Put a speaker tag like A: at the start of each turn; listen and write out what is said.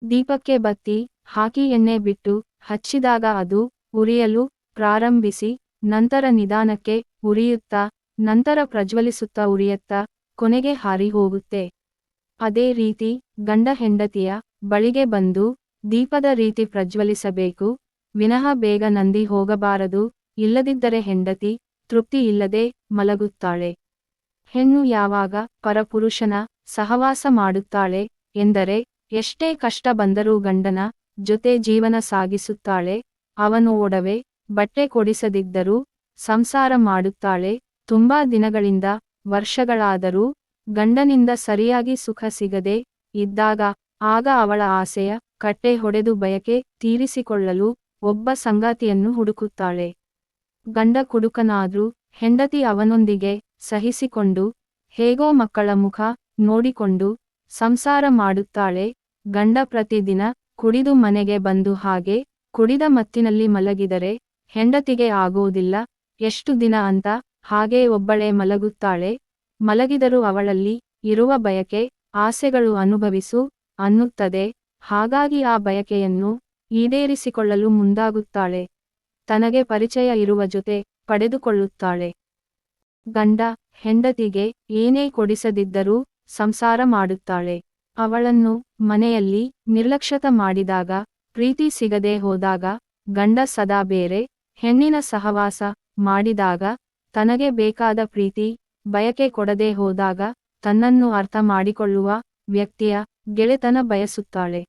A: ದೀಪಕ್ಕೆ ಬತ್ತಿ ಹಾಕಿ ಎಣ್ಣೆ ಬಿಟ್ಟು ಹಚ್ಚಿದಾಗ ಅದು ಉರಿಯಲು ಪ್ರಾರಂಭಿಸಿ ನಂತರ ನಿಧಾನಕ್ಕೆ ಉರಿಯುತ್ತಾ ನಂತರ ಪ್ರಜ್ವಲಿಸುತ್ತಾ ಉರಿಯುತ್ತಾ ಕೊನೆಗೆ ಹಾರಿ ಹೋಗುತ್ತೆ. ಅದೇ ರೀತಿ ಗಂಡ ಹೆಂಡತಿಯ ಬಳಿಗೆ ಬಂದು ದೀಪದ ರೀತಿ ಪ್ರಜ್ವಲಿಸಬೇಕು ವಿನಃ ಬೇಗ ನಂದಿ ಹೋಗಬಾರದು. ಇಲ್ಲದಿದ್ದರೆ ಹೆಂಡತಿ ತೃಪ್ತಿ ಇಲ್ಲದೆ ಮಲಗುತ್ತಾಳೆ. ಹೆಣ್ಣು ಯಾವಾಗ ಪರಪುರುಷನ ಸಹವಾಸ ಮಾಡುತ್ತಾಳೆ ಎಂದರೆ ಎಷ್ಟೇ ಕಷ್ಟ ಬಂದರೂ ಗಂಡನ ಜೊತೆ ಜೀವನ ಸಾಗಿಸುತ್ತಾಳೆ. ಅವನು ಒಡವೆ ಬಟ್ಟೆ ಕೊಡಿಸದಿದ್ದರೂ ಸಂಸಾರ ಮಾಡುತ್ತಾಳೆ. ತುಂಬಾ ದಿನಗಳಿಂದ ವರ್ಷಗಳಾದರೂ ಗಂಡನಿಂದ ಸರಿಯಾಗಿ ಸುಖ ಸಿಗದೆ ಇದ್ದಾಗ ಆಗ ಅವಳ ಆಸೆಯ ಕಟ್ಟೆ ಹೊಡೆದು ಬಯಕೆ ತೀರಿಸಿಕೊಳ್ಳಲು ಒಬ್ಬ ಸಂಗಾತಿಯನ್ನು ಹುಡುಕುತ್ತಾಳೆ. ಗಂಡ ಕುಡುಕನಾದ್ರೂ ಹೆಂಡತಿ ಅವನೊಂದಿಗೆ ಸಹಿಸಿಕೊಂಡು ಹೇಗೋ ಮಕ್ಕಳ ಮುಖ ನೋಡಿಕೊಂಡು ಸಂಸಾರ ಮಾಡುತ್ತಾಳೆ. ಗಂಡ ಪ್ರತಿದಿನ ಕುಡಿದು ಮನೆಗೆ ಬಂದು ಹಾಗೆ ಕುಡಿದ ಮತ್ತಿನಲ್ಲಿ ಮಲಗಿದರೆ ಹೆಂಡತಿಗೆ ಆಗೋದಿಲ್ಲ. ಎಷ್ಟು ದಿನ ಅಂತ ಹಾಗೇ ಒಬ್ಬಳೇ ಮಲಗುತ್ತಾಳೆ. ಮಲಗಿದರೂ ಅವಳಲ್ಲಿ ಇರುವ ಬಯಕೆ ಆಸೆಗಳು ಅನುಭವಿಸು ಅನ್ನುತ್ತದೆ. ಹಾಗಾಗಿ ಆ ಬಯಕೆಯನ್ನು ಈಡೇರಿಸಿಕೊಳ್ಳಲು ಮುಂದಾಗುತ್ತಾಳೆ. ತನಗೆ ಪರಿಚಯ ಇರುವ ಜೊತೆ ಪಡೆದುಕೊಳ್ಳುತ್ತಾಳೆ. ಗಂಡ ಹೆಂಡತಿಗೆ ಏನೇ ಕೊಡಿಸದಿದ್ದರೂ ಸಂಸಾರ ಮಾಡುತ್ತಾಳೆ. ಅವಳನ್ನು ಮನೆಯಲ್ಲಿ ನಿರ್ಲಕ್ಷ್ಯತ ಮಾಡಿದಾಗ ಪ್ರೀತಿ ಸಿಗದೆ ಹೋದಾಗ ಗಂಡ ಸದಾ ಬೇರೆ ಹೆಣ್ಣಿನ ಸಹವಾಸ ಮಾಡಿದಾಗ ತನಗೆ ಬೇಕಾದ ಪ್ರೀತಿ ಬಯಕೆ ಕೊಡದೆ ಹೋದಾಗ ತನ್ನನ್ನು ಅರ್ಥ ಮಾಡಿಕೊಳ್ಳುವ ವ್ಯಕ್ತಿಯ ಗೆಳೆತನ ಬಯಸುತ್ತಾಳೆ.